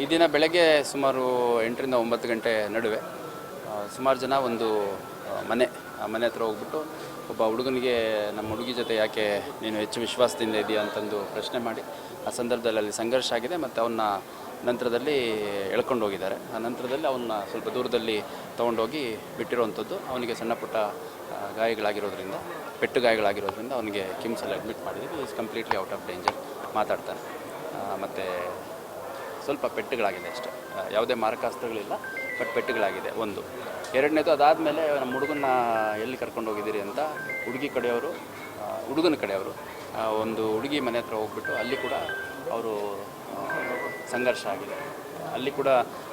ಈ ದಿನ ಬೆಳಗ್ಗೆ ಸುಮಾರು 8ರಿಂದ 9 ಗಂಟೆ ನಡುವೆ ಸುಮಾರು ಜನ ಒಂದು ಮನೆ ಹತ್ರ ಹೋಗ್ಬಿಟ್ಟು ಒಬ್ಬ ಹುಡುಗನಿಗೆ ನಮ್ಮ ಹುಡುಗಿ ಜೊತೆ ಯಾಕೆ ನೀನು ಹೆಚ್ಚು ವಿಶ್ವಾಸದಿಂದ ಇದೆಯಾ ಅಂತಂದು ಪ್ರಶ್ನೆ ಮಾಡಿ ಆ ಸಂದರ್ಭದಲ್ಲಿ ಅಲ್ಲಿ ಸಂಘರ್ಷ ಆಗಿದೆ ಮತ್ತು ಅವನ್ನ ನಂತರದಲ್ಲಿ ಎಳ್ಕೊಂಡು ಹೋಗಿದ್ದಾರೆ. ಆ ನಂತರದಲ್ಲಿ ಅವನ್ನ ಸ್ವಲ್ಪ ದೂರದಲ್ಲಿ ತೊಗೊಂಡೋಗಿ ಬಿಟ್ಟಿರುವಂಥದ್ದು. ಅವನಿಗೆ ಸಣ್ಣ ಪುಟ್ಟ ಗಾಯಗಳಾಗಿರೋದ್ರಿಂದ ಪೆಟ್ಟು ಗಾಯಗಳಾಗಿರೋದ್ರಿಂದ ಅವನಿಗೆ ಕಿಮ್ಸಲ್ಲಿ ಅಡ್ಮಿಟ್ ಮಾಡಿದ್ದೀವಿ. Is completely out of danger, ಮಾತಾಡ್ತಾನೆ. ಮತ್ತು ಸ್ವಲ್ಪ ಪೆಟ್ಟುಗಳಾಗಿದೆ ಅಷ್ಟೇ, ಯಾವುದೇ ಮಾರಕಾಸ್ತ್ರಗಳಿಲ್ಲ, ಬಟ್ ಪೆಟ್ಟುಗಳಾಗಿದೆ ಒಂದು. ಎರಡನೇದು ಅದಾದಮೇಲೆ ನಮ್ಮ ಹುಡುಗನ್ನ ಎಲ್ಲಿ ಕರ್ಕೊಂಡು ಹೋಗಿದ್ದೀರಿ ಅಂತ ಹುಡುಗನ ಕಡೆಯವರು ಒಂದು ಹುಡುಗಿ ಮನೆ ಹತ್ರ ಹೋಗ್ಬಿಟ್ಟು ಅಲ್ಲಿ ಕೂಡ ಅವರು ಸಂಘರ್ಷ ಆಗಿದೆ. ಅಲ್ಲಿ ಕೂಡ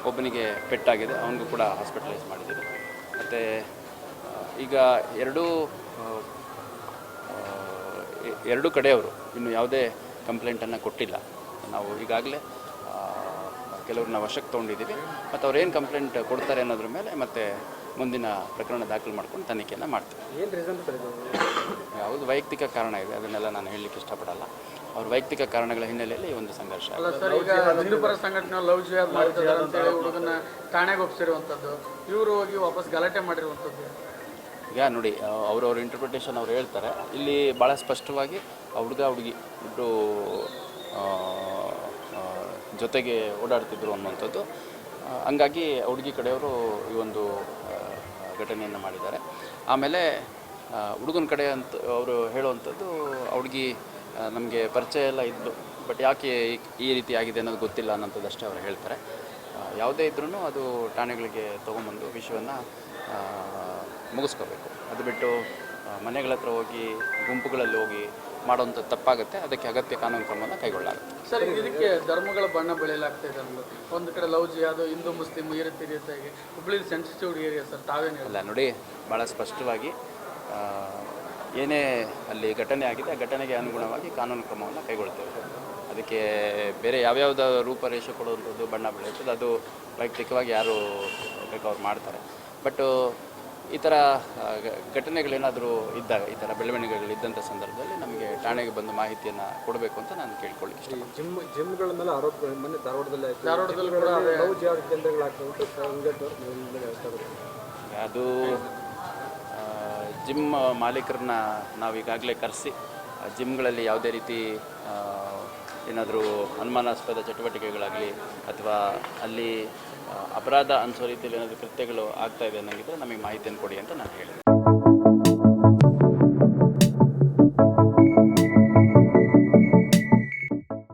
ಒಬ್ಬನಿಗೆ ಪೆಟ್ಟಾಗಿದೆ, ಅವನಿಗೂ ಕೂಡ ಹಾಸ್ಪಿಟಲೈಸ್ ಮಾಡಿದ್ದೀವಿ. ಮತ್ತು ಈಗ ಎರಡೂ ಕಡೆಯವರು ಇನ್ನು ಯಾವುದೇ ಕಂಪ್ಲೇಂಟನ್ನು ಕೊಟ್ಟಿಲ್ಲ. ನಾವು ಈಗಾಗಲೇ ಕೆಲವ್ರನ್ನ ವಶಕ್ಕೆ ತೊಗೊಂಡಿದ್ದೀವಿ ಮತ್ತು ಅವ್ರೇನು ಕಂಪ್ಲೇಂಟ್ ಕೊಡ್ತಾರೆ ಅನ್ನೋದ್ರ ಮೇಲೆ ಮತ್ತೆ ಮುಂದಿನ ಪ್ರಕರಣ ದಾಖಲು ಮಾಡ್ಕೊಂಡು ತನಿಖೆಯನ್ನು ಮಾಡ್ತೀವಿ. ಏನು ರೀಸನ್ ಸರ್ ಇದು? ಯಾವುದು ವೈಯಕ್ತಿಕ ಕಾರಣ ಇದೆ, ಅದನ್ನೆಲ್ಲ ನಾನು ಹೇಳಲಿಕ್ಕೆ ಇಷ್ಟಪಡಲ್ಲ. ಅವ್ರ ವೈಯಕ್ತಿಕ ಕಾರಣಗಳ ಹಿನ್ನೆಲೆಯಲ್ಲಿ ಈ ಒಂದು ಸಂಘರ್ಷ. ಅಲ್ಲ ಸರ್, ಈಗ ಹಿಂದೂಪರ ಸಂಘಟನೆ ಲವ್ ಜಿಹಾದ್ ಮಾಡ್ತಿದ್ದಾರೆ ಅಂತೇಳಿ ಹುಡುಗನ ಠಾಣೆಗೆ ಒಪ್ಪಿಸಿರುವಂಥದ್ದು, ಇವರು ಹೋಗಿ ವಾಪಸ್ ಗಲಾಟೆ ಮಾಡಿರುವಂಥದ್ದು. ಈಗ ನೋಡಿ, ಅವ್ರವ್ರ ಇಂಟರ್ಪ್ರಿಟೇಷನ್ ಅವ್ರು ಹೇಳ್ತಾರೆ. ಇಲ್ಲಿ ಭಾಳ ಸ್ಪಷ್ಟವಾಗಿ ಹುಡುಗಿ ಇಬ್ಬರು ಜೊತೆಗೆ ಓಡಾಡ್ತಿದ್ರು ಅನ್ನುವಂಥದ್ದು. ಹಂಗಾಗಿ ಹುಡುಗಿ ಕಡೆಯವರು ಈ ಒಂದು ಘಟನೆಯನ್ನು ಮಾಡಿದ್ದಾರೆ. ಆಮೇಲೆ ಹುಡುಗನ ಕಡೆ ಅಂತ ಅವರು ಹೇಳುವಂಥದ್ದು, ಹುಡುಗಿ ನಮಗೆ ಪರಿಚಯ ಎಲ್ಲ ಇದ್ದು, ಬಟ್ ಯಾಕೆ ಈ ರೀತಿ ಆಗಿದೆ ಅನ್ನೋದು ಗೊತ್ತಿಲ್ಲ ಅನ್ನೋಂಥದ್ದಷ್ಟೇ ಅವರು ಹೇಳ್ತಾರೆ. ಯಾವುದೇ ಇದ್ರೂ ಅದು ಠಾಣೆಗಳಿಗೆ ತೊಗೊಂಬಂದು ವಿಷಯವನ್ನು ಮುಗಿಸ್ಕೋಬೇಕು. ಅದು ಬಿಟ್ಟು ಮನೆಗಳ ಹತ್ರ ಹೋಗಿ ಗುಂಪುಗಳಲ್ಲಿ ಹೋಗಿ ಮಾಡೋಂಥ ತಪ್ಪಾಗುತ್ತೆ. ಅದಕ್ಕೆ ಅಗತ್ಯ ಕಾನೂನು ಕ್ರಮವನ್ನು ಕೈಗೊಳ್ಳಲಾಗುತ್ತೆ. ಸರ್, ಇದಕ್ಕೆ ಧರ್ಮಗಳ ಬಣ್ಣ ಬೆಳೆಯಲಾಗ್ತಾ ಇದೆ ಅನ್ನೋದು. ಒಂದು ಕಡೆ ಲವ್ ಜಿಹಾದ್, ಹಿಂದೂ ಮುಸ್ಲಿಂ ಈ ರೀತಿಯಾಗಿ ಹುಬ್ಬಳ್ಳಿ ಸೆನ್ಸಿಟಿವ್ ಏರಿಯಾ ಸರ್, ತಾವೇನು ಅಲ್ಲ ನೋಡಿ, ಭಾಳ ಸ್ಪಷ್ಟವಾಗಿ ಏನೇ ಅಲ್ಲಿ ಘಟನೆ ಆಗಿದೆ ಆ ಘಟನೆಗೆ ಅನುಗುಣವಾಗಿ ಕಾನೂನು ಕ್ರಮವನ್ನು ಕೈಗೊಳ್ತೇವೆ. ಅದಕ್ಕೆ ಬೇರೆ ಯಾವ್ಯಾವುದೋ ರೂಪರೇಷೆ ಕೊಡುವಂಥದ್ದು, ಬಣ್ಣ ಬೆಳೆಯುತ್ತದೆ, ಅದು ವೈಯಕ್ತಿಕವಾಗಿ ಯಾರು ಬೇಕೋ ಅವ್ರು ಮಾಡ್ತಾರೆ. ಬಟ್ ಈ ಥರ ಘಟನೆಗಳೇನಾದರೂ ಇದ್ದಾಗ, ಈ ಥರ ಬೆಳವಣಿಗೆಗಳಿದ್ದಂಥ ಸಂದರ್ಭದಲ್ಲಿ ನಮಗೆ ಠಾಣೆಗೆ ಬಂದು ಮಾಹಿತಿಯನ್ನು ಕೊಡಬೇಕು ಅಂತ ನಾನು ಕೇಳ್ಕೊಳ್ಳಿಕ್ಕೆ ಇಷ್ಟ. ಜಿಮ್ಗಳ ಮೇಲೆ ಆರೋಪ ಮೊನ್ನೆ ಧಾರವಾಡದಲ್ಲಿ ಅದು ಜಿಮ್ ಮಾಲೀಕರನ್ನ ನಾವು ಈಗಾಗಲೇ ಕರೆಸಿ ಜಿಮ್ಗಳಲ್ಲಿ ಯಾವುದೇ ರೀತಿ ಏನಾದರೂ ಅನುಮಾನಾಸ್ಪದ ಚಟುವಟಿಕೆಗಳಾಗಲಿ ಅಥವಾ ಅಲ್ಲಿ ಅಪರಾಧ ಅನಿಸೋ ರೀತಿಯಲ್ಲಿ ಏನಾದರೂ ಕೃತ್ಯಗಳು ಆಗ್ತಾಯಿದೆ ಅನ್ನೋಂಗಿದ್ರೆ ನಮಗೆ ಮಾಹಿತಿಯನ್ನು ಕೊಡಿ ಅಂತ ನಾನು ಹೇಳಿದೆ.